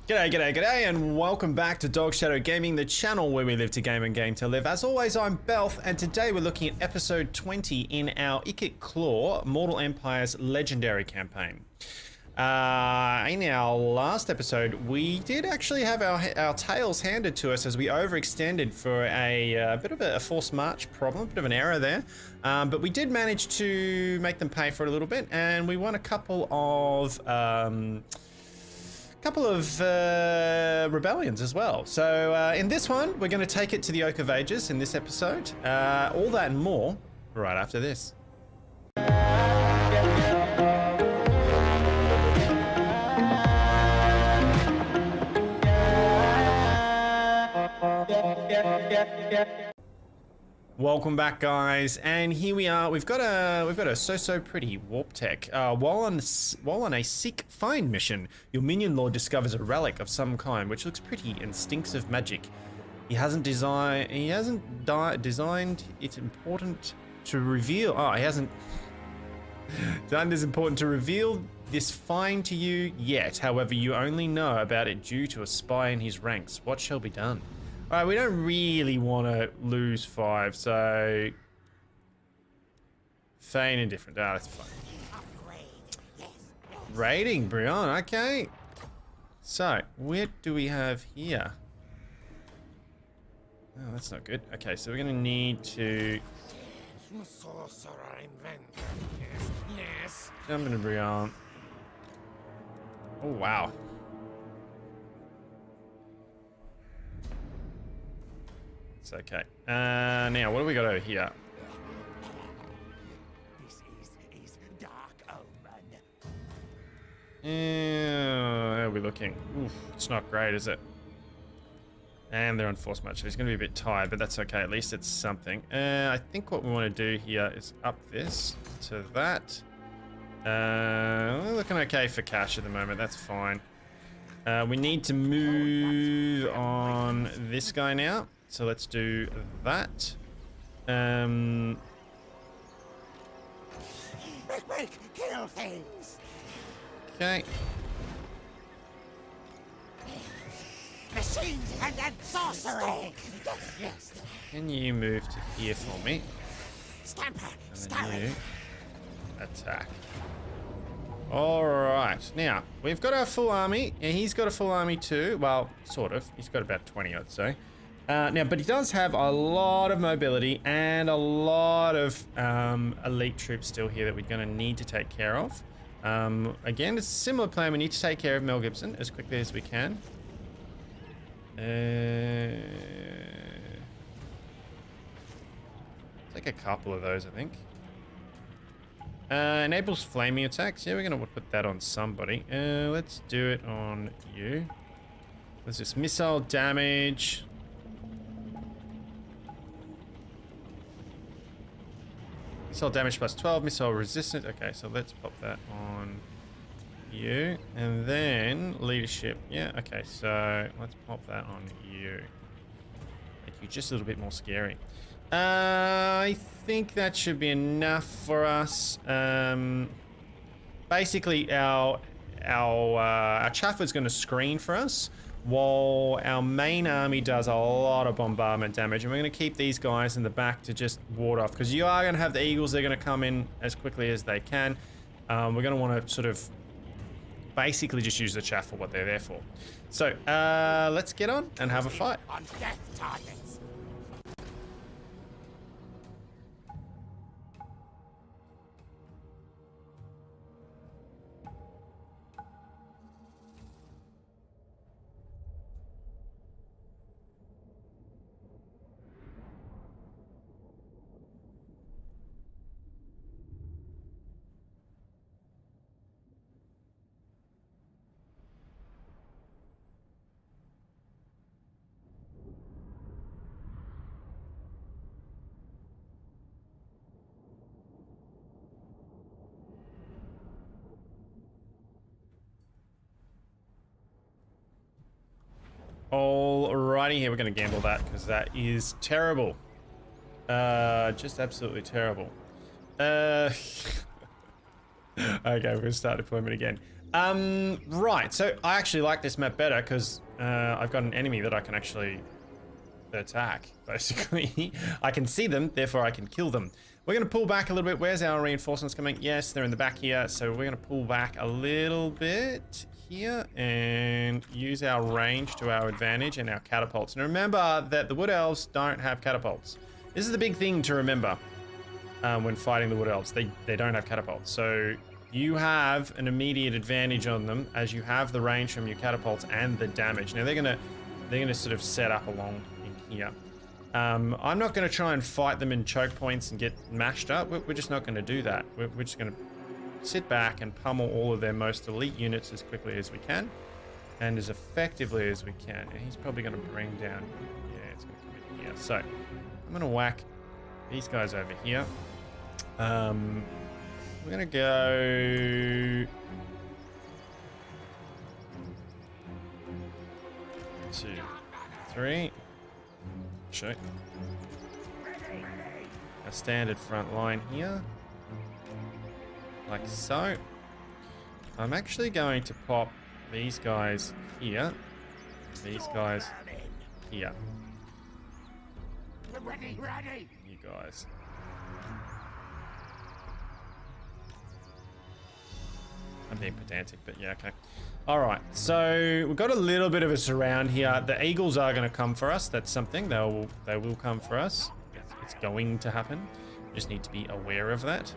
G'day, and welcome back to Dog Shadow Gaming, the channel where we live to game and game to live. As always, I'm Belth, and today we're looking at episode 20 in our Ikit Claw Mortal Empire's Legendary campaign. In our last episode, we did actually have our tails handed to us as we overextended for a bit of a forced march problem, a bit of an error there. But we did manage to make them pay for it a little bit, and we won a couple of rebellions as well. So in this one, we're going to take it to the Oak of Ages in this episode. All that and more right after this. Welcome back, guys, and here we are. We've got a so pretty warp tech. While on a seek find mission, your minion lord discovers a relic of some kind which looks pretty and stinks of magic. He hasn't designed it important to reveal. Oh, he hasn't done this important to reveal this find to you yet. However, you only know about it due to a spy in his ranks. What shall be done? Alright, we don't really want to lose 5, so feign indifferent. Ah, that's fine. Rating, Brian, okay. So, what do we have here? Oh, that's not good. Okay, so we're going to need to jump into Brian. Oh, wow. It's okay. Now, what do we got over here? This is dark omen. How are we looking? Oof, it's not great, is it? And they're on force match, so he's going to be a bit tired, but that's okay. At least it's something. I think what we want to do here is up this to that. We're looking okay for cash at the moment. That's fine. We need to move on this guy now. So let's do that. Kill things. Okay. Machines and sorcery. Yes. Can you move to here for me? Scamper. And then you attack. Alright, now, we've got our full army, and he's got a full army too. Well, sort of. He's got about 20, I'd say. Now, but he does have a lot of mobility and a lot of elite troops still here that we're going to need to take care of. Again, it's a similar plan. We need to take care of Mel Gibson as quickly as we can. Take a couple of those, I think. Enables flaming attacks. Yeah, we're going to put that on somebody. Let's do it on you. What's this? Missile damage. Missile damage plus 12, missile resistant. Okay, so let's pop that on you. And then leadership. Yeah, okay, so let's pop that on you. Make you just a little bit more scary. I think that should be enough for us. Basically, our Chafford's going to screen for us, while our main army does a lot of bombardment damage, and we're going to keep these guys in the back to just ward off, because you are going to have the Eagles. They're going to come in as quickly as they can. We're going to want to sort of basically just use the chaff for what they're there for. So let's get on and have a fight. On death targets. Alrighty, here we're going to gamble that because that is terrible. Just absolutely terrible. Okay, we're going to start deployment again. Right, so I actually like this map better because I've got an enemy that I can actually attack, basically. I can see them, therefore I can kill them. We're going to pull back a little bit. Where's our reinforcements coming? Yes, they're in the back here, so we're going to pull back a little bit here and use our range to our advantage and our catapults. And remember that the Wood Elves don't have catapults. This is the big thing to remember when fighting the Wood Elves. They don't have catapults, so you have an immediate advantage on them as you have the range from your catapults and the damage. Now they're gonna sort of set up along in here. I'm not gonna try and fight them in choke points and get mashed up. We're just not gonna do that. We're just gonna sit back and pummel all of their most elite units as quickly as we can and as effectively as we can. And he's probably gonna bring down, yeah, it's gonna come in here. So I'm gonna whack these guys over here. We're gonna go 2, 3. Shoot. A standard front line here, like so. I'm actually going to pop these guys here, these guys here. Ready, ready. You guys. I'm being pedantic, but yeah, okay. All right, so we've got a little bit of a surround here. The eagles are going to come for us. That's something. They will come for us. It's going to happen. We just need to be aware of that.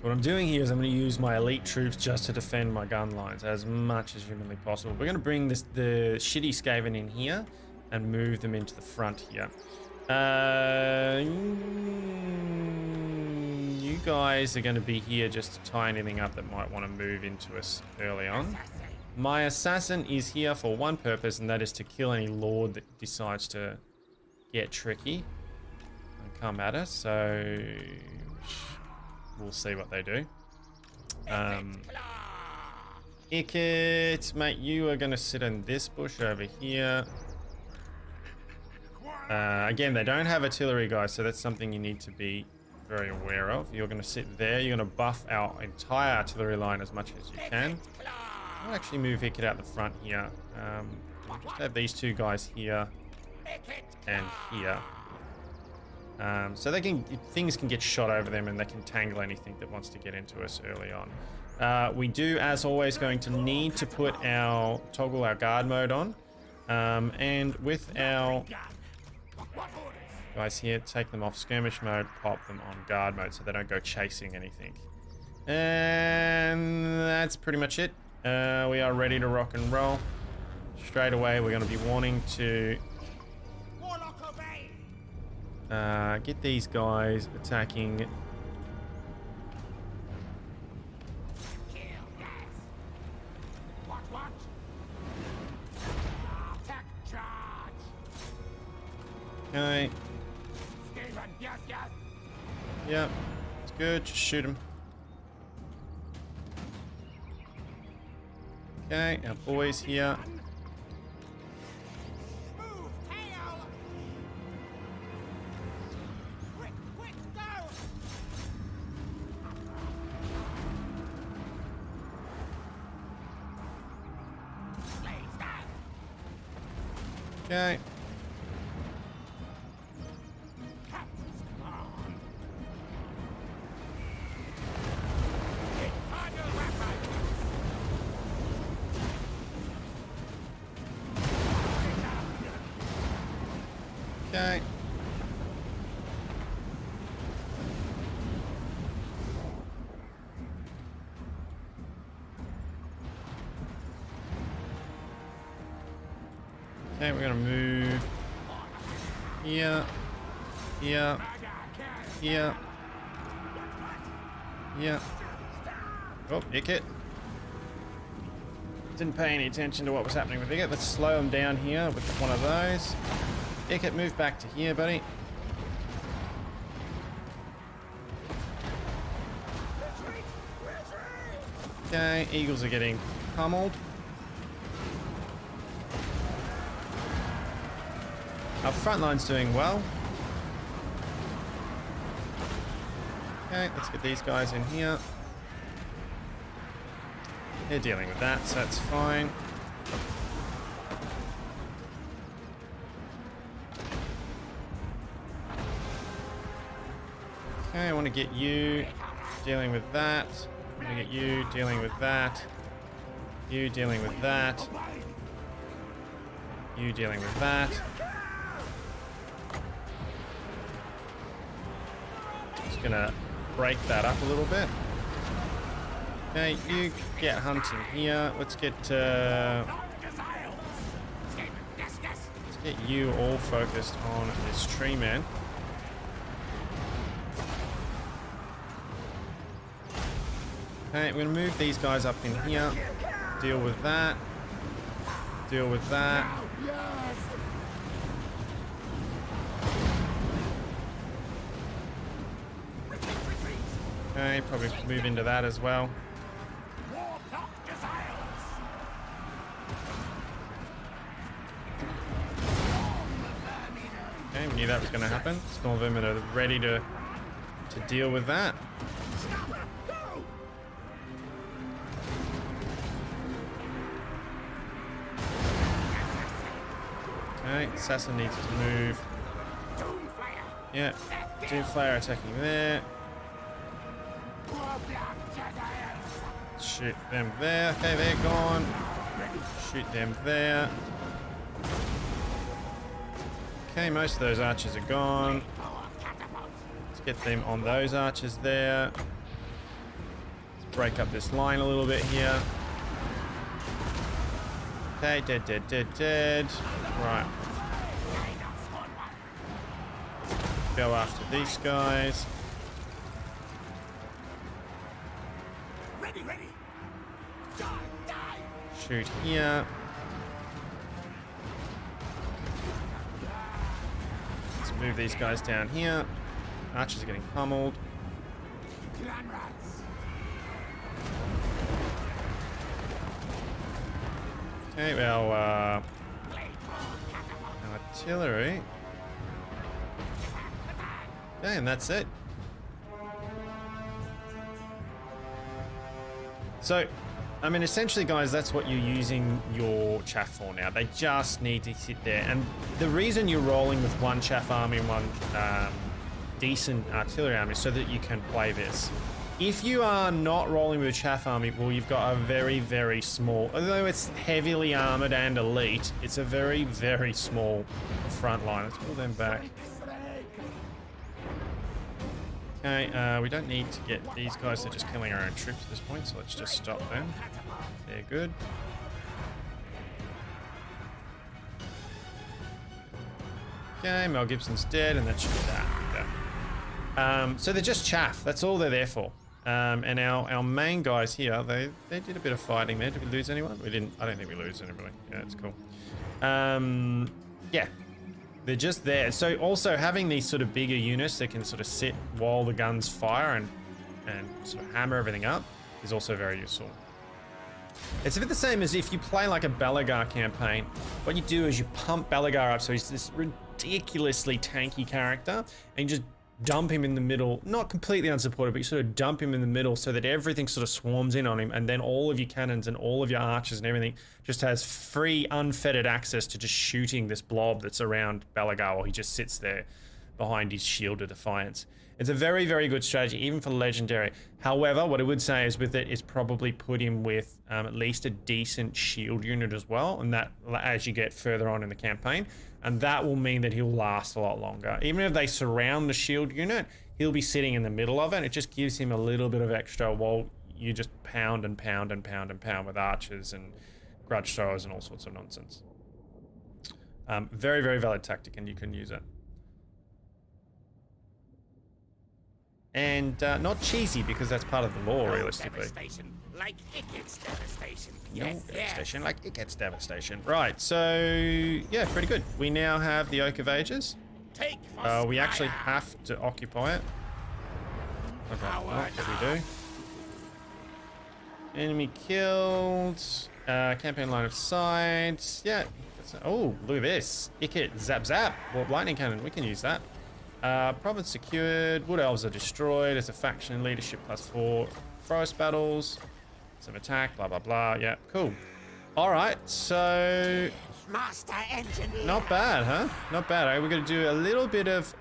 What I'm doing here is I'm going to use my elite troops just to defend my gun lines as much as humanly possible. We're going to bring the shitty Skaven in here and move them into the front here. You guys are going to be here just to tie anything up that might want to move into us early on. My assassin is here for one purpose, and that is to kill any lord that decides to get tricky and come at us. So we'll see what they do. Ikit, mate, you are going to sit in this bush over here. Again, they don't have artillery, guys, so that's something you need to be very aware of. You're going to sit there. You're going to buff our entire artillery line as much as you can. I'll actually move Ikit out the front here. We'll just have these two guys here and here. So they can, things can get shot over them and they can tangle anything that wants to get into us early on. We do, as always, going to need to put toggle our guard mode on. And with our guys here, take them off skirmish mode, pop them on guard mode so they don't go chasing anything. And that's pretty much it. We are ready to rock and roll. Straight away, we're going to be wanting to get these guys attacking. Okay. Yep, it's good. Just shoot him. Okay, our boys here. Okay. Okay. Okay, we're gonna move here, here, here, here. Oh, Ikit. Didn't pay any attention to what was happening with Ikit. Let's slow him down here with one of those. Ikit, move back to here, buddy. Okay, eagles are getting pummeled. Our front line's doing well. Okay, let's get these guys in here. They're dealing with that, so that's fine. Okay, I want to get you dealing with that. I want to get you dealing with that. You dealing with that. You dealing with that. Just gonna break that up a little bit. Okay, you get hunting here. Let's get you all focused on this tree man. Okay, we're gonna move these guys up in here. Deal with that. Deal with that. Okay, probably move into that as well. Okay, we knew that was going to happen. Small vermin are ready to deal with that. Okay, Assassin needs to move. Yeah, Doomflayer attacking there. Shoot them there. Okay, they're gone. Shoot them there. Okay, most of those archers are gone. Let's get them on those archers there. Let's break up this line a little bit here. Okay, dead, dead, dead, dead. Right. Go after these guys. Shoot here. Let's move these guys down here. Archers are getting pummeled. Okay, well, our artillery. Okay, and that's it. So, I mean, essentially, guys, that's what you're using your chaff for now. They just need to sit there. And the reason you're rolling with one chaff army and one decent artillery army is so that you can play this. If you are not rolling with a chaff army, well, you've got a very, very small, although it's heavily armored and elite, it's a very, very small front line. Let's pull them back. Okay, we don't need to get these guys. They're just killing our own troops at this point, so let's just stop them. They're good. Okay, Mel Gibson's dead, and that should be that. So they're just chaff. That's all they're there for. And our main guys here, they did a bit of fighting there. Did we lose anyone? We didn't. I don't think we lose anybody. Yeah, it's cool. Yeah. They're just there. So also having these sort of bigger units that can sort of sit while the guns fire and sort of hammer everything up is also very useful. It's a bit the same as if you play like a Balagar campaign. What you do is you pump Balagar up so he's this ridiculously tanky character and you just dump him in the middle, not completely unsupported, but you sort of dump him in the middle so that everything sort of swarms in on him, and then all of your cannons and all of your archers and everything just has free, unfettered access to just shooting this blob that's around Balagar while he just sits there behind his shield of defiance. It's a very, very good strategy, even for legendary. However, what I would say is with it is probably put him with at least a decent shield unit as well, and that as you get further on in the campaign, and that will mean that he'll last a lot longer. Even if they surround the shield unit, he'll be sitting in the middle of it. It just gives him a little bit of extra while you just pound and pound and pound and pound with archers and grudge throwers and all sorts of nonsense. Very, very valid tactic, and you can use it. And not cheesy, because that's part of the law, realistically. Like Ikit's devastation. No Yes, devastation like Ikit's devastation. Right, so yeah, pretty good. We now have the Oak of Ages. Take We actually have to occupy it. Okay, what did we do? Enemy killed. Campaign line of sight. Yeah, Oh, look at this. Ikit, zap, zap. Warp lightning cannon. We can use that. Province secured. Wood elves are destroyed. It's a faction in leadership +4. Forest battles. Some attack. Blah, blah, blah. Yeah, cool. All right, so... Master engineer. Not bad, huh? Not bad. All right, we're going to do a little bit of...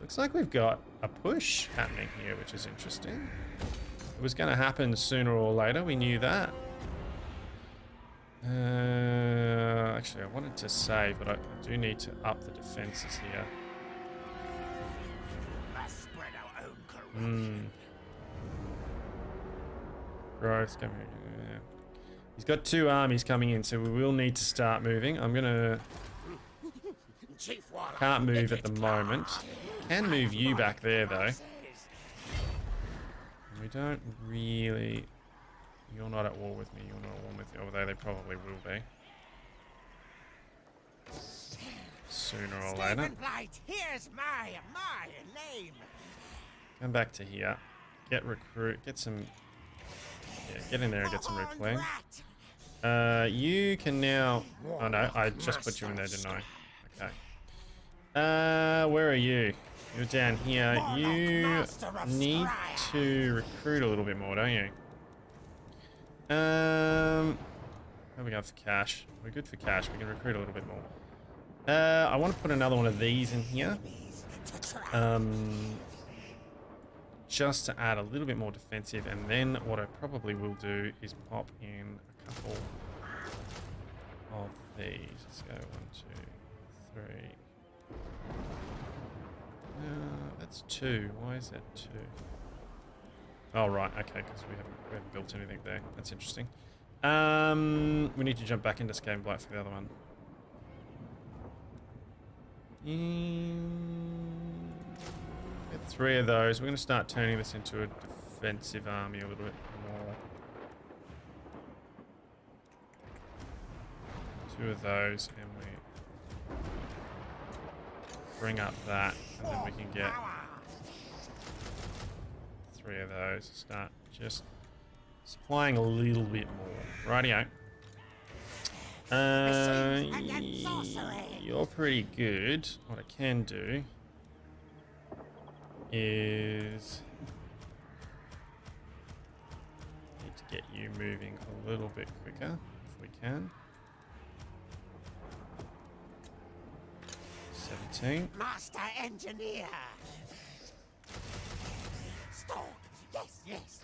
Looks like we've got a push happening here, which is interesting. It was going to happen sooner or later. We knew that. Actually, I wanted to save, but I do need to up the defenses here. Must spread our own corruption. Growth coming. Yeah. He's got 2 armies coming in, so we will need to start moving. I'm gonna. Chief Warlock. Can't move at the moment. Can move you back there though. We don't really. You're not at war with me. You're not at war with me. Although they probably will be. Sooner or later. Skaven Blight, here's my name. Come back to here. Get recruit. Get some. Yeah, get in there and get some replaying. You can now. Oh no, I just put you in there, didn't I? Okay. Where are you? You're down here. You need to recruit a little bit more, don't you? How are we going for cash? We're good for cash. We can recruit a little bit more. I want to put another one of these in here. Just to add a little bit more defensive, and then what I probably will do is pop in a couple of these. Let's go 1, 2, 3. That's 2. Why is that 2? Oh right, okay, because we haven't built anything there. That's interesting. We need to jump back into Skaven Blight for the other one. Get 3 of those. We're going to start turning this into a defensive army a little bit more. 2 of those, and we bring up that, and then we can get 3 of those. Start just supplying a little bit more. Rightio. You're pretty good. What I can do is need to get you moving a little bit quicker if we can. 17. Master engineer. Stalk. Yes, yes.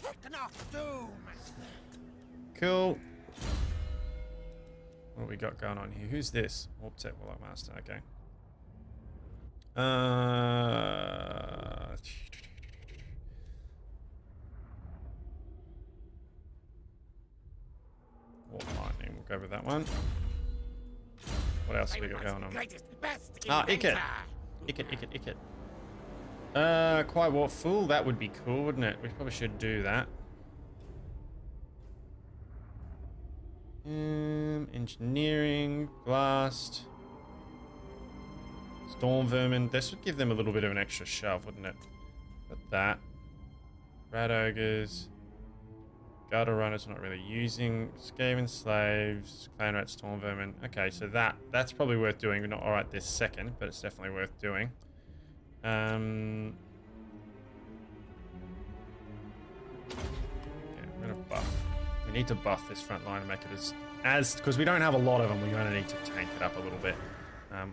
Technoc doom. Cool. What we got going on here? Who's this? ASUSTeK Warlock Master. Okay. Warp Lightning. We'll go with that one. What else have we got going on? Ah, Ikit. Ikit. Quiet Warp Fool. That would be cool, wouldn't it? We probably should do that. Engineering, Blast, Storm Vermin. This would give them a little bit of an extra shove, wouldn't it? But that. Rat Ogres. Gutter Runners not really using. Skaven Slaves, Clan Rat, Storm Vermin. Okay, so that's probably worth doing. Not alright this second, but it's definitely worth doing. Yeah, I'm gonna buff. We need to buff this front line and make it as because we don't have a lot of them. We're going to need to tank it up a little bit.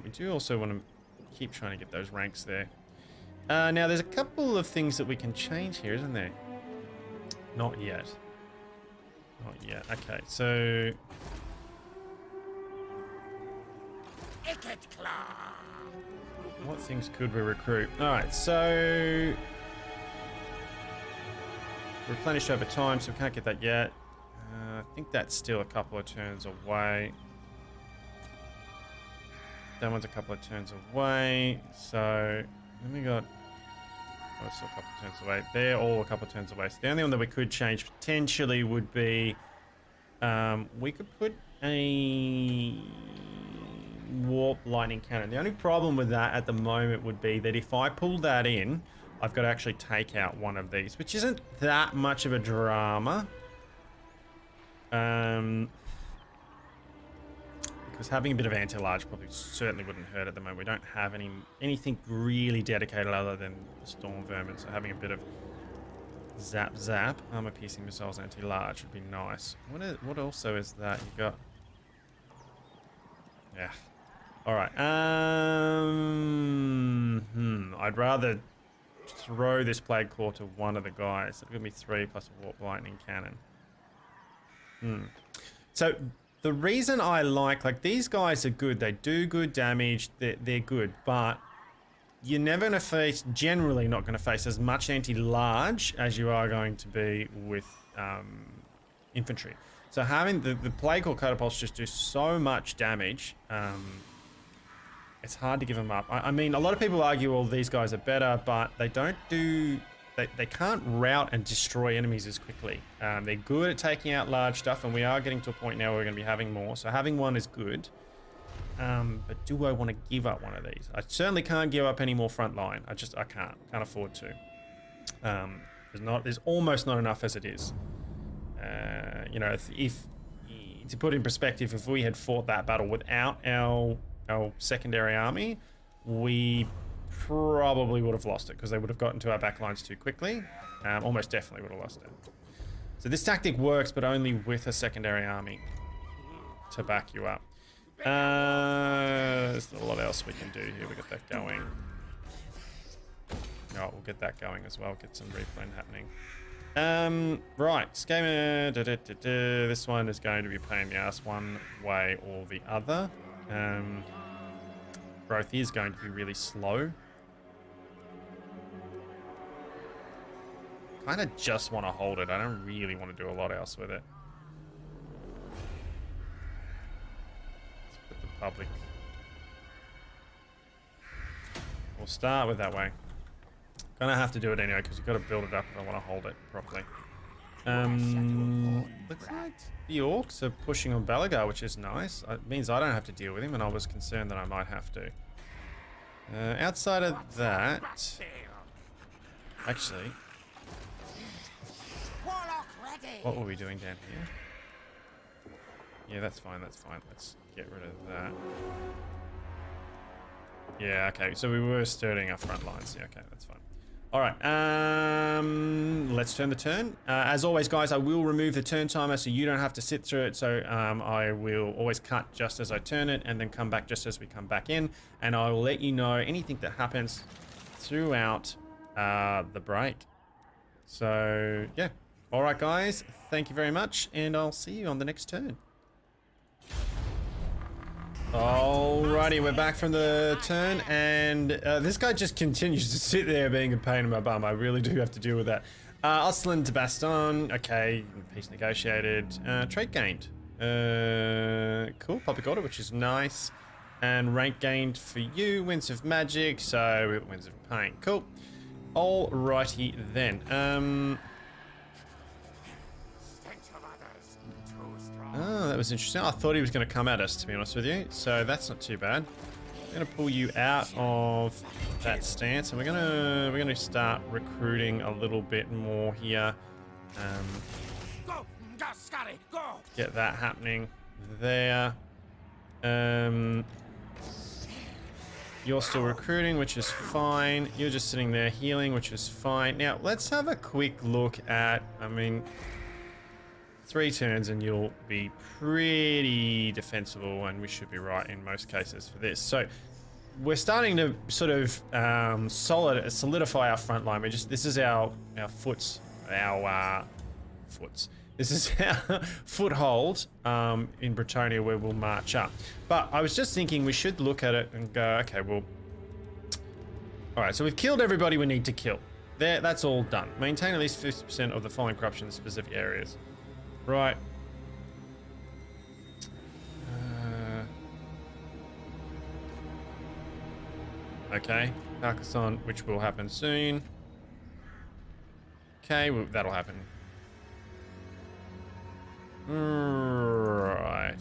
We do also want to keep trying to get those ranks there. Now there's a couple of things that we can change here, isn't there? Not yet. Not yet. Okay, so what things could we recruit? All right, so replenished over time, so we can't get that yet. I think that's still a couple of turns away. That one's a couple of turns away. So then we got still a couple of turns away. They're all a couple of turns away. So the only one that we could change potentially would be we could put a warp lightning cannon. The only problem with that at the moment would be that if I pull that in, I've got to actually take out one of these, which isn't that much of a drama. Because having a bit of anti-large probably certainly wouldn't hurt at the moment. We don't have anything really dedicated other than the storm vermin, so having a bit of zap armor piercing missiles anti-large would be nice. What also is that you got? Yeah. All right. I'd rather throw this Plague Claw to one of the guys. It'll give me 3 plus a Warp Lightning Cannon. So the reason I like these guys are good. They do good damage. They're good, but you're never going to face, generally not going to face as much anti-large as you are going to be with infantry. So having the Plague Claw catapults just do so much damage. It's hard to give them up. I mean, a lot of people argue, well, these guys are better, but they don't do... They can't rout and destroy enemies as quickly. They're good at taking out large stuff, and we are getting to a point now where we're going to be having more. So having one is good. But do I want to give up one of these? I certainly can't give up any more front line. I can't afford to. There's almost not enough as it is. You know, if to put in perspective, if we had fought that battle without our secondary army, we probably would have lost it because they would have gotten to our backlines too quickly. Almost definitely would have lost it. So this tactic works, but only with a secondary army to back you up. There's a lot else we can do here. We got that going. Oh, we'll get that going as well. Get some replan happening. Right, Skaven. This one is going to be a pain in the ass one way or the other. Growth is going to be really slow. Kind of just want to hold it. I don't really want to do a lot else with it. Let's put the public. We'll start with that way. Gonna have to do it anyway because you've got to build it up if I want to hold it properly. Looks like the orcs are pushing on Balagar, which is nice. It means I don't have to deal with him, and I was concerned that I might have to. Outside of that, actually, what were we doing down here? Yeah, that's fine. That's fine. Let's get rid of that. Yeah, okay. So we were sturdying our front lines. Yeah, okay, that's fine. All right, let's turn the turn. As always, guys, I will remove the turn timer so you don't have to sit through it. So I will always cut just as I turn it and then come back just as we come back in. And I will let you know anything that happens throughout the break. So, yeah. All right, guys, thank you very much, and I'll see you on the next turn. Alrighty, we're back from the turn, and this guy just continues to sit there being a pain in my bum. I really do have to deal with that. Osland to Baston, okay, peace negotiated. Trade gained. Cool, public order, which is nice. And rank gained for you, Winds of Magic, so Winds of Pain. Cool. Alrighty then. Oh, that was interesting. I thought he was going to come at us, to be honest with you. So that's not too bad. I'm going to pull you out of that stance, and we're going to start recruiting a little bit more here. Go, Scotty, go. Get that happening there. You're still recruiting, which is fine. You're just sitting there healing, which is fine. Now, let's have a quick look at, 3 turns and you'll be pretty defensible, and we should be right in most cases for this. So we're starting to sort of solidify our front line. This is our foots. This is our foothold in Bretonia where we'll march up. But I was just thinking we should look at it and go, okay, well, all right, so we've killed everybody we need to kill. That's all done. Maintain at least 50% of the following corruption in specific areas. Right. Okay. Carcassonne, which will happen soon. Okay, well, that'll happen. Right.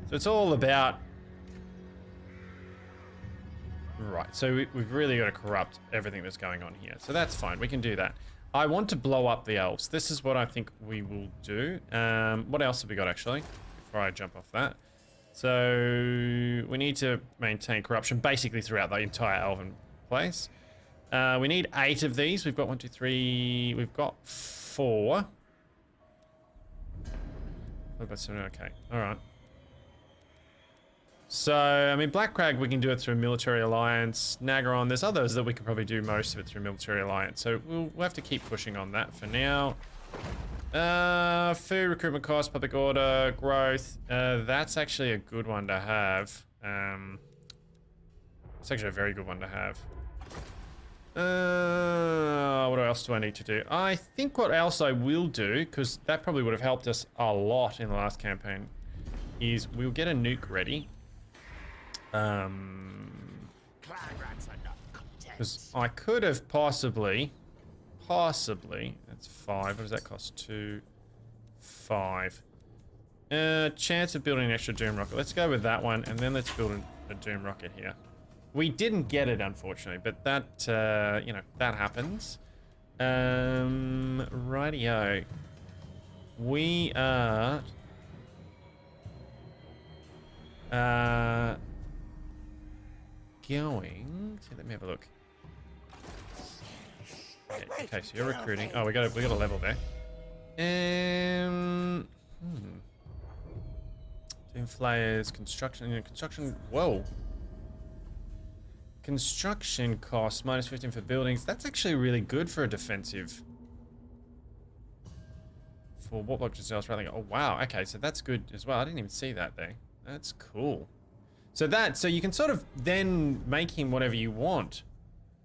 So it's all about... Right, so we've really got to corrupt everything that's going on here. So that's fine, we can do that. I want to blow up the elves. This is what I think we will do. What else have we got, actually, before I jump off that? So we need to maintain corruption basically throughout the entire elven place. We need 8 of these. We've got 1, 2, 3. We've got 4. Okay, all right. So, I mean, Black Crag, we can do it through Military Alliance. Nagaron, there's others that we could probably do most of it through Military Alliance. So we'll have to keep pushing on that for now. Food, recruitment costs, public order, growth. That's actually a good one to have. It's actually a very good one to have. What else do I need to do? I think what else I will do, because that probably would have helped us a lot in the last campaign, is we'll get a nuke ready. Because I could have possibly, that's 5. What does that cost? 2, 5. Chance of building an extra Doom rocket. Let's go with that one, and then let's build a Doom rocket here. We didn't get it, unfortunately, but that, you know, that happens. Rightio. We are... going to, let me have a look. Okay, so you're recruiting. Oh, we got a level there. Doom flayers, construction. Whoa. Construction costs -15 for buildings. That's actually really good for a defensive. For what block just else rather? Oh wow. Okay, so that's good as well. I didn't even see that there. That's cool. So you can sort of then make him whatever you want.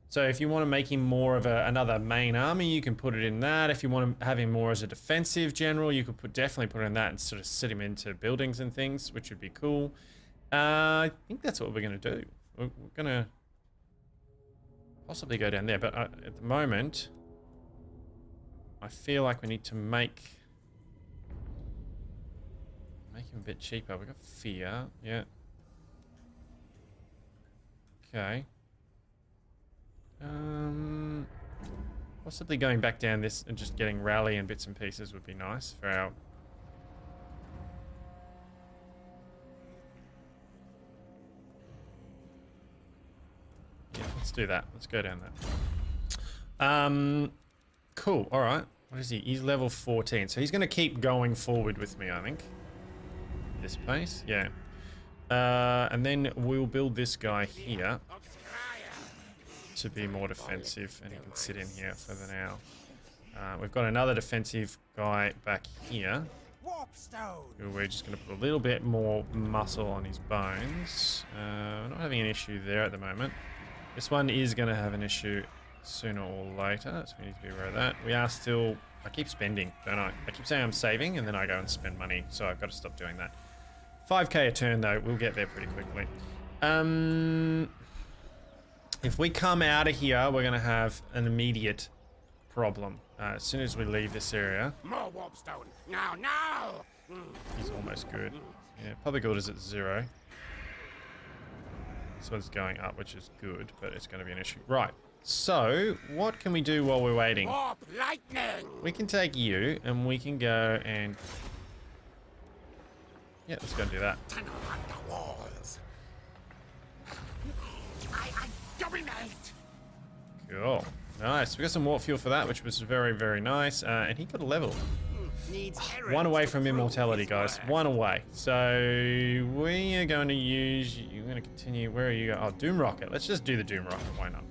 So if you want to make him more of another main army, you can put it in that. If you want to have him more as a defensive general, you could definitely put it in that and sort of sit him into buildings and things, which would be cool. I think that's what we're going to do. We're going to possibly go down there, but at the moment, I feel like we need to make him a bit cheaper. We've got fear, yeah. Okay. Possibly going back down this and just getting rally and bits and pieces would be nice for our... Yeah, let's do that. Let's go down that. Cool. All right. What is he? He's level 14. So he's going to keep going forward with me, I think. This pace? Yeah. And then we'll build this guy here to be more defensive, and he can sit in here for the now. We've got another defensive guy back here. Who we're just going to put a little bit more muscle on his bones. We're not having an issue there at the moment. This one is going to have an issue sooner or later, so we need to be aware of that. We are still... I keep spending, don't I? I keep saying I'm saving, and then I go and spend money, so I've got to stop doing that. 5k a turn, though. We'll get there pretty quickly. If we come out of here, we're going to have an immediate problem. As soon as we leave this area... More warpstone. Now! He's almost good. Yeah, public order's at 0. This one's going up, which is good, but it's going to be an issue. Right. So, what can we do while we're waiting? Warp lightning! We can take you, and we can go and... Yeah, let's go and do that. Tunnel under walls. I dominate! Cool. Nice. We got some warp fuel for that, which was very, very nice. And he got a level. One away from immortality, guys. One away. So we are going to use... You're going to continue... Where are you going? Oh, Doom Rocket. Let's just do the Doom Rocket. Why not?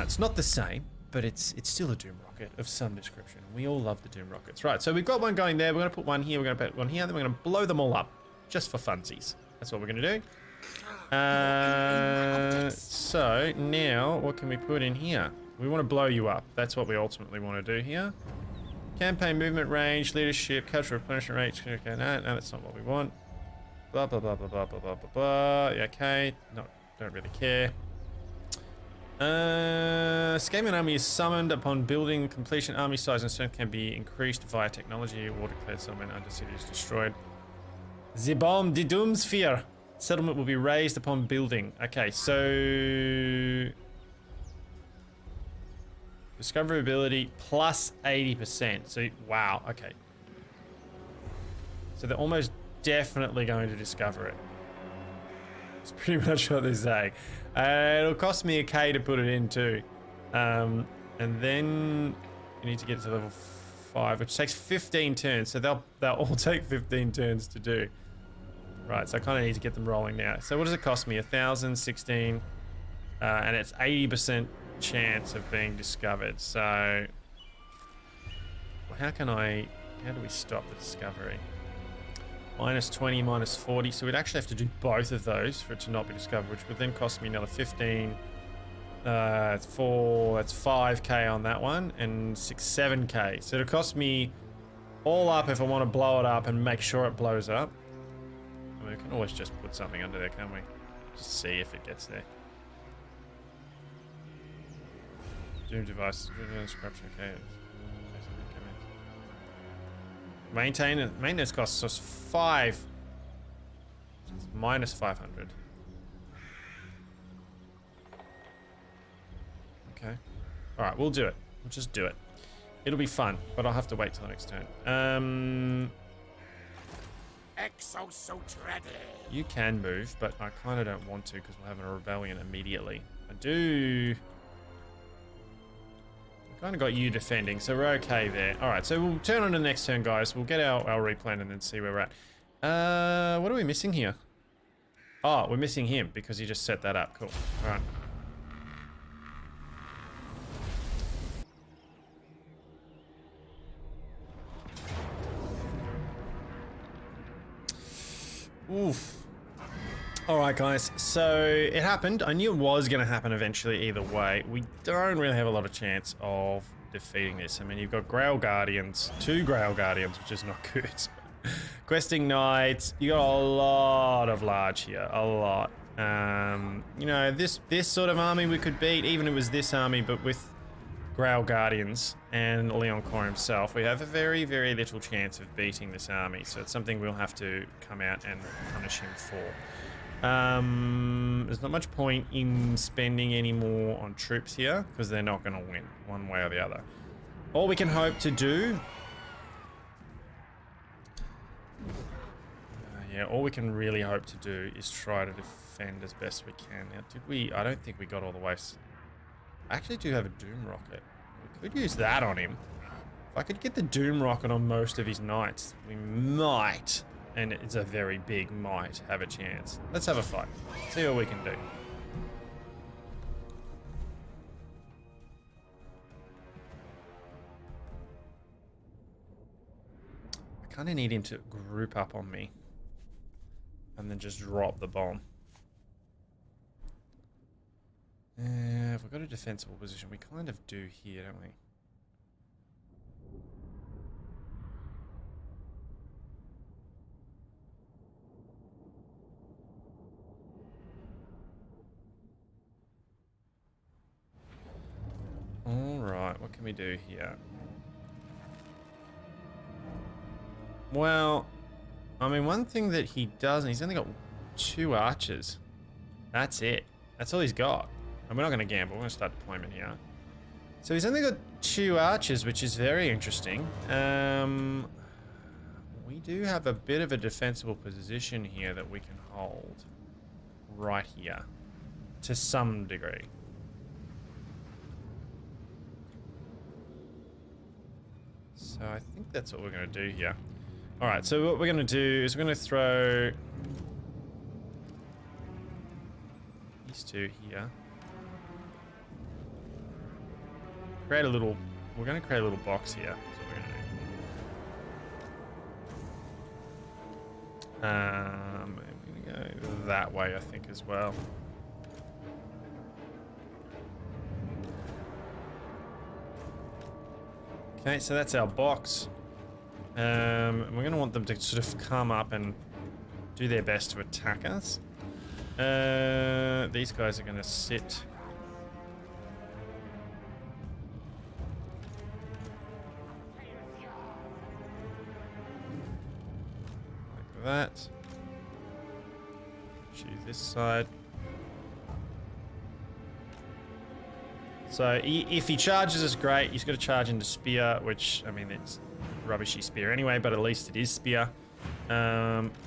It's not the same, but it's still a Doom Rocket of some description. We all love the Doom Rockets. Right, so we've got one going there. We're going to put one here. We're going to put one here. Then we're going to blow them all up. Just for funsies. That's what we're going to do. So now, what can we put in here? We want to blow you up. That's what we ultimately want to do here. Campaign movement range, leadership, cultural replenishment rate. Okay, no, that's not what we want. Blah, blah, blah, blah, blah, blah, blah, blah, blah. Okay, don't really care. Skaven army is summoned upon building completion. Army size and strength can be increased via technology. War declared settlement under city is destroyed. The bomb, the Doomsphere. Settlement will be raised upon building. Okay, so discoverability plus 80%. So wow, okay. So they're almost definitely going to discover it. It's pretty much what they're saying. It'll cost me a K to put it in too. And then you need to get to level 5, which takes 15 turns. So they'll all take 15 turns to do. Right, so I kind of need to get them rolling now. So what does it cost me? 1,016, and it's 80% chance of being discovered. So how do we stop the discovery? Minus 20, minus 40. So we'd actually have to do both of those for it to not be discovered, which would then cost me another 15. That's 5k on that one, and 7k. So it'll cost me all up if I want to blow it up and make sure it blows up. I mean, we can always just put something under there, can't we? Just see if it gets there. Doom device, corruption, okay. Maintenance costs us 5. It's minus 500. Okay. Alright, we'll do it. We'll just do it. It'll be fun, but I'll have to wait till the next turn. Exosuit ready. You can move, but I kind of don't want to because we're having a rebellion immediately. I do. Kind of got you defending, so we're okay there. All right, so we'll turn on to the next turn, guys. We'll get our replan and then see where we're at. What are we missing here? Oh, we're missing him because he just set that up. Cool. All right. Oof. Alright guys, so it happened. I knew it was going to happen eventually either way. We don't really have a lot of chance of defeating this. I mean, you've got Grail Guardians, 2 Grail Guardians, which is not good. Questing Knights, you got a lot of large here, a lot. You know, this sort of army we could beat, even if it was this army, but with Grail Guardians and Leon Core himself, we have a very, very little chance of beating this army. So it's something we'll have to come out and punish him for. There's not much point in spending any more on troops here because they're not going to win one way or the other. All we can hope to do... yeah, all we can really hope to do is try to defend as best we can. Now, did we... I don't think we got all the way... I actually do have a Doom Rocket. We could use that on him. If I could get the Doom Rocket on most of his knights, we might... and it's a very big might have a chance. Let's have a fight. See what we can do. I kind of need him to group up on me and then just drop the bomb. If we've got a defensible position, we kind of do here, don't we? Alright, what can we do here? Well, I mean, one thing that he does, he's only got 2 archers. That's it. That's all he's got. And we're not going to gamble, we're going to start deployment here. So he's only got 2 archers, which is very interesting. We do have a bit of a defensible position here that we can hold. Right here. To some degree. So I think that's what we're going to do here. Alright, so what we're going to do is we're going to throw these 2 here. We're going to create a little box here. That's what we're going to do. I'm going to go that way, I think, as well. Okay, so that's our box. We're going to want them to sort of come up and do their best to attack us. These guys are going to sit... like that. Choose this side. So if he charges us, great. He's got to charge into spear, which, I mean, it's rubbishy spear anyway, but at least it is spear.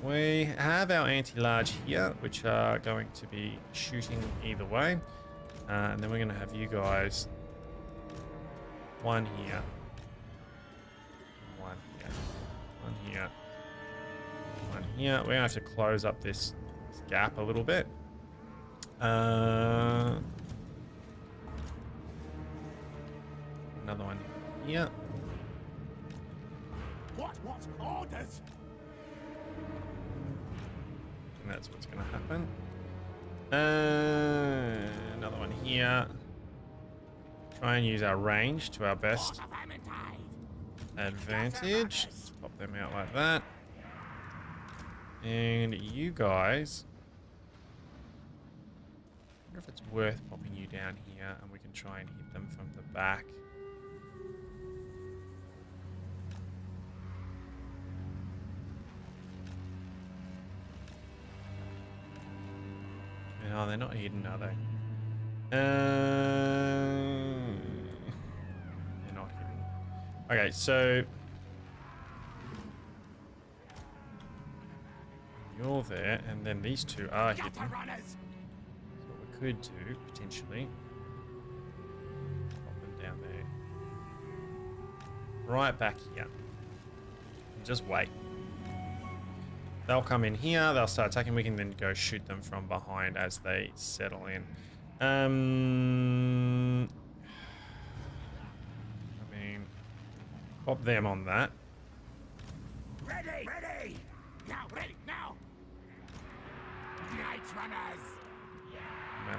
We have our anti-large here, which are going to be shooting either way. And then we're going to have you guys. One here. One here. One here. One here. We're going to have to close up this gap a little bit. Another one here. What orders? And that's what's going to happen. Another one here. Try and use our range to our best advantage. Let's pop them out like that. And you guys. I wonder if it's worth popping you down here and we can try and hit them from the back. No, they're not hidden, are they? They're not hidden. Okay, so you're there, and then these two are hidden. So what we could do, potentially, pop them down there. Right back here. And just wait. They'll come in here, they'll start attacking, we can then go shoot them from behind as they settle in. I mean, pop them on that. Ready! Now, ready, now! Night runners!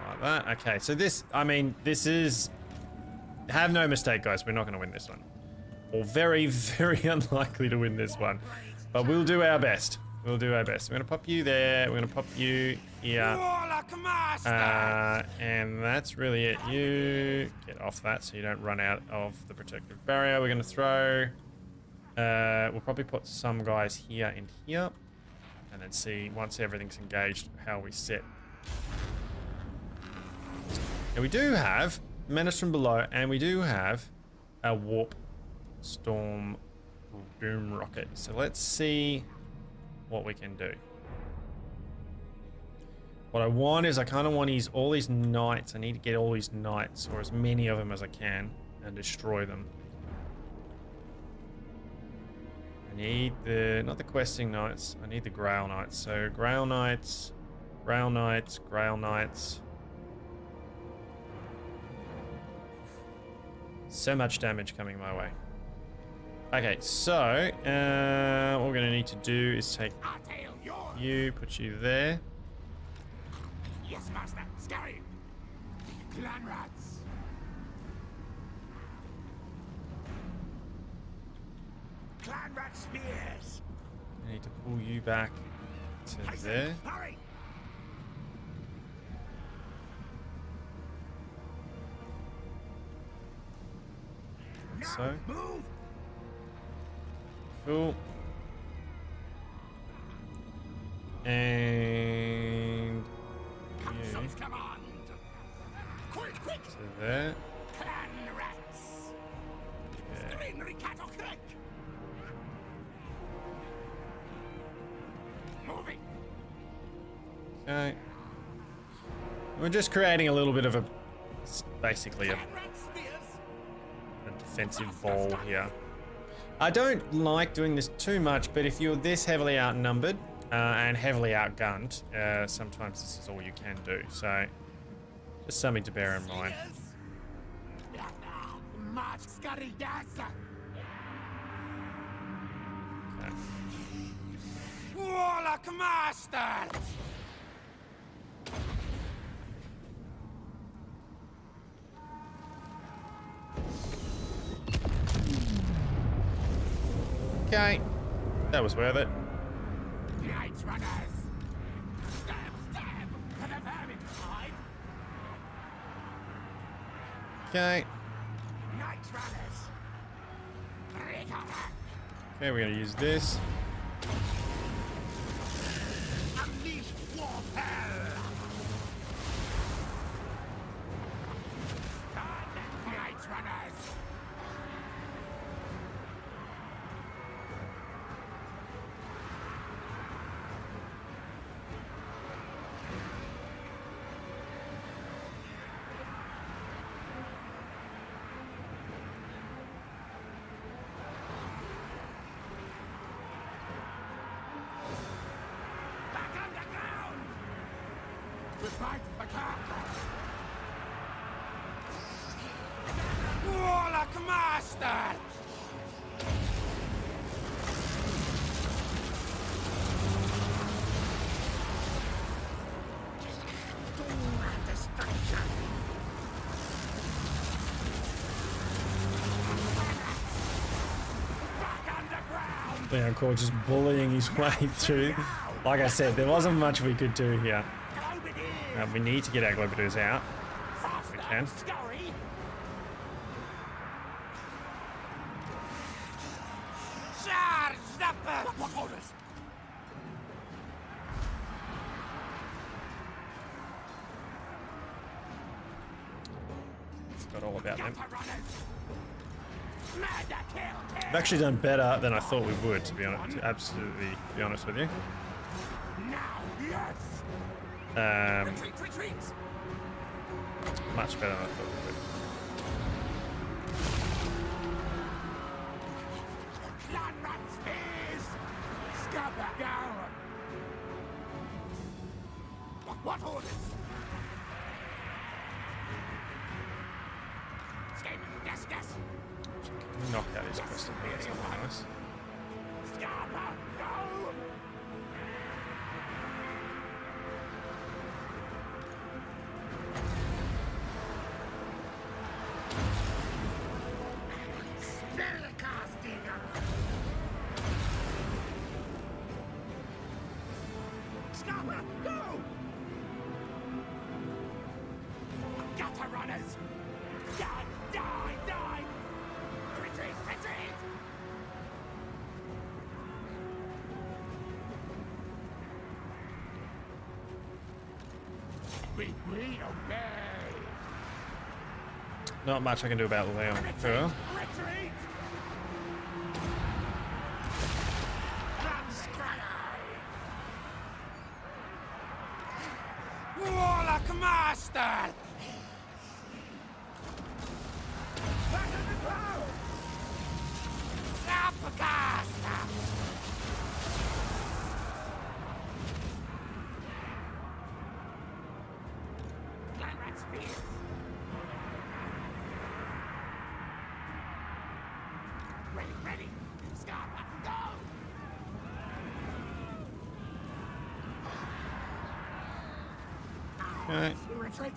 Like that. Okay, so this, I mean, this is... Have no mistake, guys, we're not going to win this one. Or very, very unlikely to win this one. But we'll do our best. We'll do our best. We're going to pop you there. We're going to pop you here. And that's really it. You get off that so you don't run out of the protective barrier. We're going to throw... we'll probably put some guys here and here. And then see, once everything's engaged, how we set. And we do have Menace from below, and we do have a Warp Storm Boom Rocket. So let's see what we can do. What I want is I kind of want all these knights. I need to get all these knights, or as many of them as I can, and destroy them. I need the, not the questing knights, I need the Grail Knights. So Grail Knights, Grail Knights, Grail Knights. So much damage coming my way. Okay, so what we're going to need to do is take you, put you there. Yes, master. Scary. Clan rats. Clan rat spears. I need to pull you back to there. Hurry. Like so. Move. Cool. And Council's command. Quick. to there. Clan rats. Yeah. Greenery cattle crick. Moving. Okay. We're just creating a little bit of a, basically a Clan rat spears. defensive ball here. I don't like doing this too much, but if you're this heavily outnumbered and heavily outgunned, sometimes this is all you can do. So, just something to bear in mind. March scurry gas. Okay. Warlock master. Okay, that was worth it. Night runners. Stab for the vermin hide. Okay. Night runners. Okay, we're gonna use this. Unleash warfare. Despite attack. Warlock master. Doom and destruction. Back underground. Leon Core just bullying his way through. Like I said, there wasn't much we could do here. We need to get our Globadors out. If we can. Scurry. Charge the what orders? Forgot all about them. Runners. Murder, kill, kill. We've actually done better than I thought we would, to be honest. To absolutely be honest with you. Now, yes. Retreat, retreat. Much better than I thought we would. Clan rat spears. Scupper, go. What orders? Skaven, yes, yes. Knock out his crystal beads. Nice. Scupper, go. We obey. Not much I can do about Leon. Sure. Retreat. Warlock master. Back in the cloud. Uppercast. Ready. Scarpa, go! Okay. Retreat!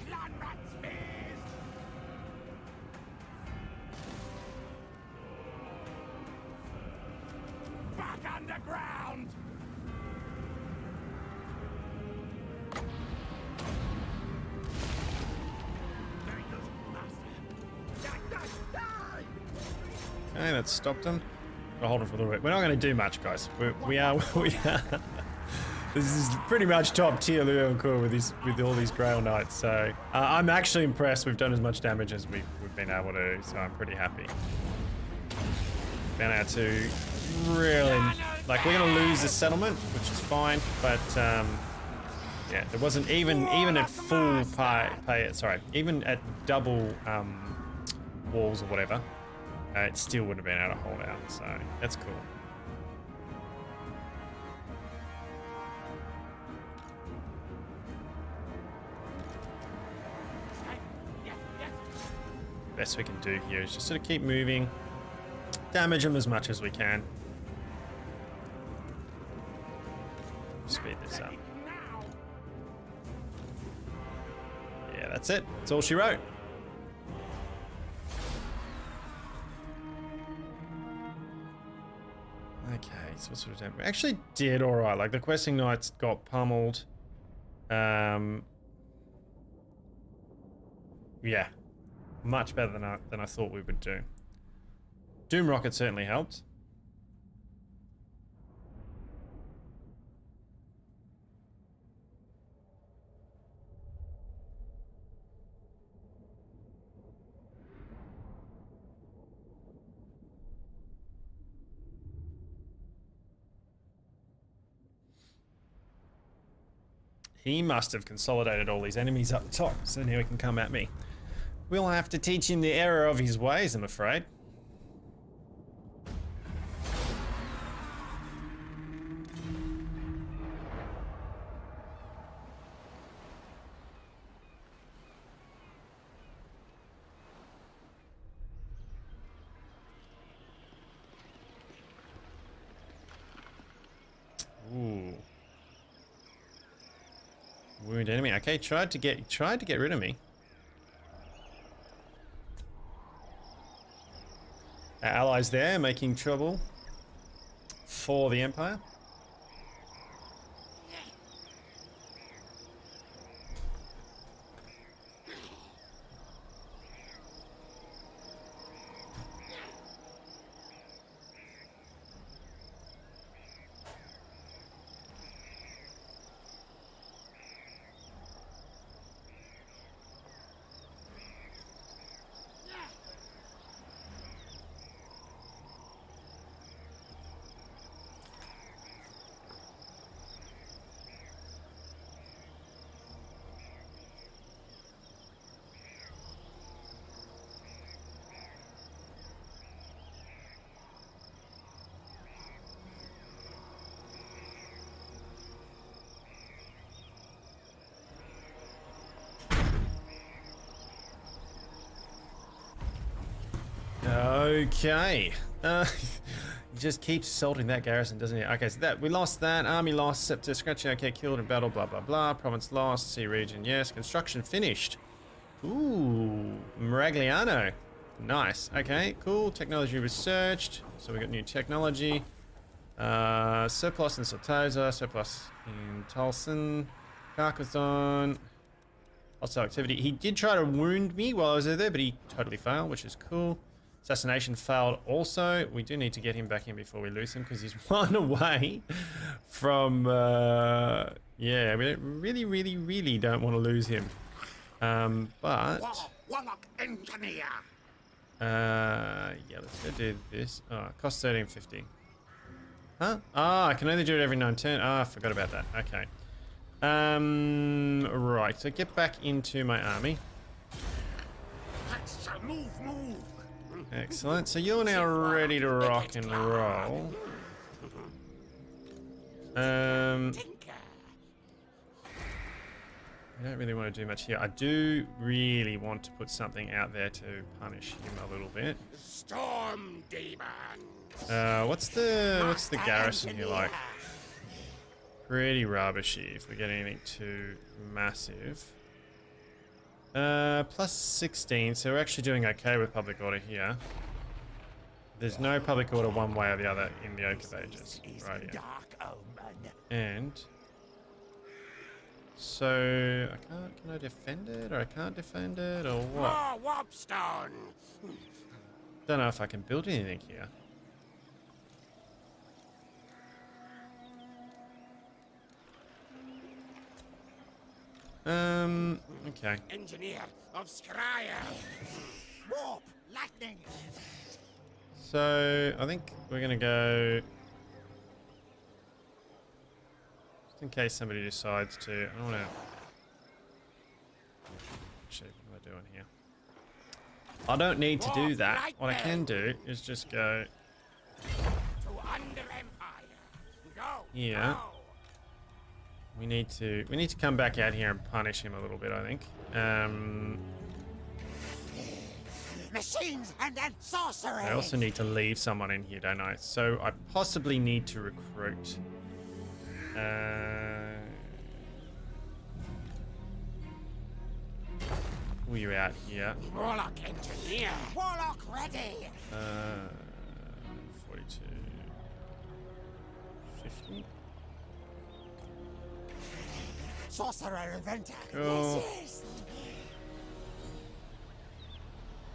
Clan rat spears! Back underground! Okay, that stopped him. I'll hold him for a little bit. We're not going to do much, guys. We are. This is pretty much top tier Leon Core with all these Grail Knights. So I'm actually impressed. We've done as much damage as we've been able to. So I'm pretty happy. Been able to really, like, we're going to lose the settlement, which is fine. But yeah, there wasn't even at full even at double walls or whatever. It still wouldn't have been able to hold out, so that's cool. Best we can do here is just sort of keep moving, damage them as much as we can. Speed this up. Yeah, that's it. That's all she wrote. Okay, so what sort of damage? We actually did alright. Like, the questing knights got pummeled. Yeah. Much better than I thought we would do. Doom Rocket certainly helped. He must have consolidated all these enemies up the top, so now he can come at me. We'll have to teach him the error of his ways, I'm afraid. Wound enemy. Okay, tried to get rid of me. Our allies there making trouble for the Empire. Okay. He just keeps assaulting that garrison, doesn't he? Okay, so that we lost that. Army lost. Scepter scratching. Okay, killed in battle. Blah blah blah. Province lost. Sea region. Yes. Construction finished. Ooh, Maragliano. Nice. Okay, cool. Technology researched. So we got new technology. Surplus in Sartosa. Surplus in Tulsan. Carcassonne. Hostile activity. He did try to wound me while I was there, but he totally failed, which is cool. Assassination failed also. We do need to get him back in before we lose him because he's one away from... yeah, we really don't want to lose him. But... Warlock engineer. yeah, let's go do this. Oh, it costs 13.50. Huh? Ah, I can only do it every 9 turns. Ah, I forgot about that. Okay. Right, so get back into my army. Move. Excellent. So you're now ready to rock and roll. We don't really want to do much here. I do really want to put something out there to punish him a little bit. Storm demon. What's the garrison here like? Pretty rubbishy if we get anything too massive. Plus 16, so we're actually doing okay with public order here. There's no public order one way or the other in the Oak of Ages. Right here. And... so... can I defend it, or I can't defend it, or what? Warpstone. Don't know if I can build anything here. Okay. Engineer of Scryer. Warp lightning. So, I think we're gonna go... just in case somebody decides to... I don't wanna... actually, what am I doing here? I don't need to do that. What I can do is just go... To under Empire. Go. here. Go. We need to come back out here and punish him a little bit, I think. Machines and then sorcery. I also need to leave someone in here, don't I? So I possibly need to recruit. Pull you out here. Warlock engineer. Warlock ready. 42. 50. Sorcerer inventor. Cool. Yes.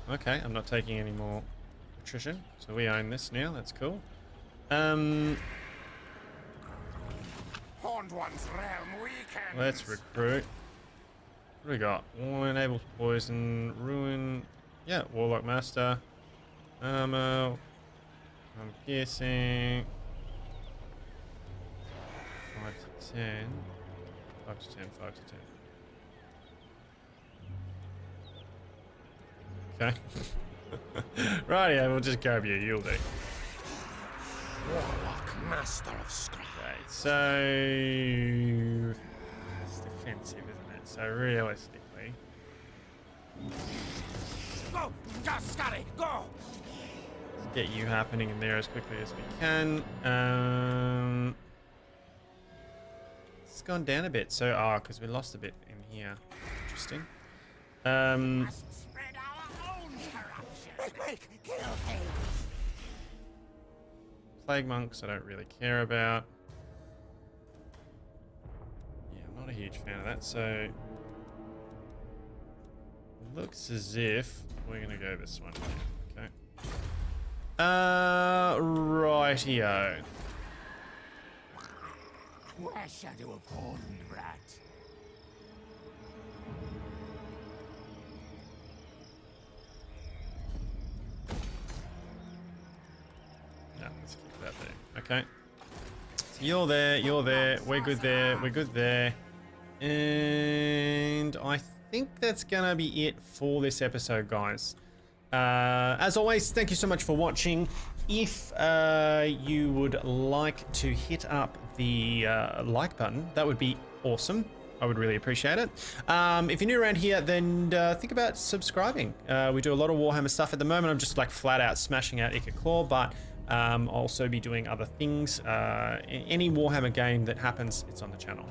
Okay, I'm not taking any more attrition, so we own this now. That's cool. Horned One's realm weekend. Let's recruit. What do we got? Enables poison, ruin. Yeah, warlock master. Armor. I'm piercing. 5 to 10. 5 to 10. 5 to 10. Okay. Right, yeah, we'll just grab you. You'll do. Warlock master of Scry. Okay, so it's defensive, isn't it? So realistically, Go, just Scotty, go. let's get you happening in there as quickly as we can. it's gone down a bit. So, because we lost a bit in here. Interesting. Spread our own corruption. Kill things. Plague monks, I don't really care about. Yeah, I'm not a huge fan of that. So, looks as if we're gonna go this one. Okay. Rightio. Where shadow of horned rat? No, let's keep that there. Okay. So you're there, we're good there, we're good there. And I think that's gonna be it for this episode, guys. As always, thank you so much for watching. If you would like to hit up the like button, that would be awesome. I would really appreciate it. If you're new around here, then think about subscribing. We do a lot of Warhammer stuff at the moment. I'm just like flat out smashing out Ikit Claw, but I'll also be doing other things. Any Warhammer game that happens, it's on the channel.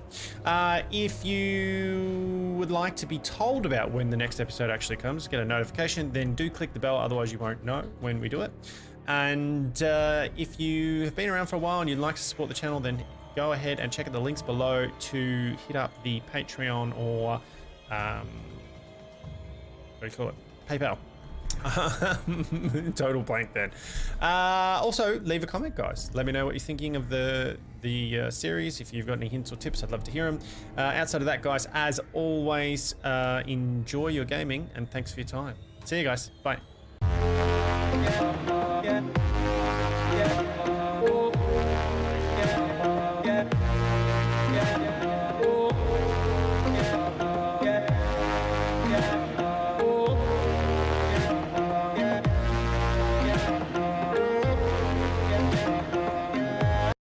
If you would like to be told about when the next episode actually comes, get a notification, then do click the bell, otherwise you won't know when we do it. And if you have been around for a while and you'd like to support the channel, then go ahead and check out the links below to hit up the Patreon or what do you call it? PayPal. Total blank then. Also, leave a comment, guys. Let me know what you're thinking of the series. If you've got any hints or tips, I'd love to hear them. Outside of that, guys, as always, enjoy your gaming and thanks for your time. See you guys. Bye.